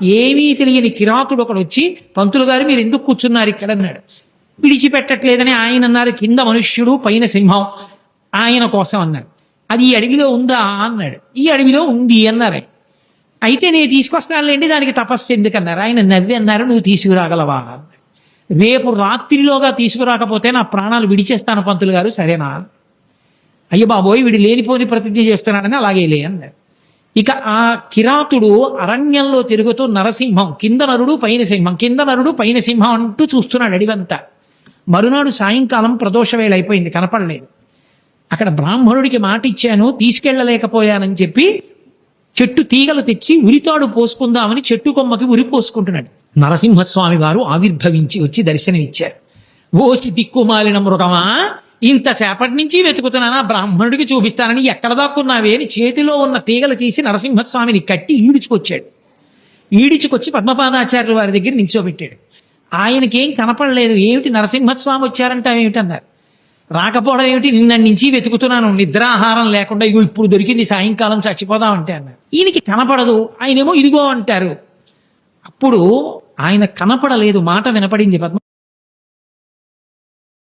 ఏమీ తెలియని కిరాతుడు ఒకడు వచ్చి, పంతులు గారు మీరు ఎందుకు కూర్చున్నారు ఇక్కడ అన్నాడు. విడిచిపెట్టట్లేదని ఆయన అన్నారు, కింద మనుష్యుడు పైన సింహం ఆయన కోసం అన్నాడు. అది ఈ అడవిలో ఉందా అన్నాడు. ఈ అడవిలో ఉంది అన్నారు. అయితే నేను తీసుకొస్తానులేండి, దానికి తపస్సు ఎందుకన్నారు. ఆయన నవ్వి అన్నారు, నువ్వు తీసుకురాగలవా అన్నాడు. రేపు రాత్రిలోగా తీసుకురాకపోతే నా ప్రాణాలు విడిచేస్తాను పంతులు గారు, సరేనా? అయ్య బాబోయ్, వీడు లేనిపోని ప్రతిజ్ఞ చేస్తున్నాడని అలాగే లే అన్నాడు. ఇక ఆ కిరాతుడు అరణ్యంలో తిరుగుతూ నరసింహం, కింద నరుడు పైన సింహం, కింద నరుడు పైన సింహం అంటూ చూస్తున్నాడు అడివంతా. మరునాడు సాయంకాలం ప్రదోష వేళ అయిపోయింది, కనపడలేదు. అక్కడ బ్రాహ్మణుడికి మాట ఇచ్చాను, తీసుకెళ్ళలేకపోయానని చెప్పి చెట్టు తీగలు తెచ్చి ఉరితాడు పోసుకుందామని చెట్టు కొమ్మకి ఉరి పోసుకుంటున్నాడు. నరసింహస్వామి వారు ఆవిర్భవించి వచ్చి దర్శనమిచ్చారు. ఓసి దిక్కుమాలిన మృగమా, ఇంతసేపటి నుంచి వెతుకుతున్నానా, బ్రాహ్మణుడికి చూపిస్తానని ఎక్కడ దాక్కున్నావే అని చేతిలో ఉన్న తీగలు తీసి నరసింహస్వామిని కట్టి ఈడ్చుకొచ్చాడు. ఈడ్చుకొచ్చి పద్మపాదాచార్యుల వారి దగ్గర నిల్చోబెట్టాడు. ఆయనకేం కనపడలేదు. ఏమిటి నరసింహస్వామి వచ్చారంటావేమిటన్నారు. రాకపోవడం ఏమిటి, నిన్నటి నుంచి వెతుకుతున్నాను, నిద్రాహారం లేకుండా, ఇగో ఇప్పుడు దొరికింది, సాయంకాలం చచ్చిపోదామంటే అన్నారు. ఈయనకి కనపడదు, ఆయనేమో ఇదిగో అంటారు. అప్పుడు ఆయన కనపడలేదు, మాట వినపడింది.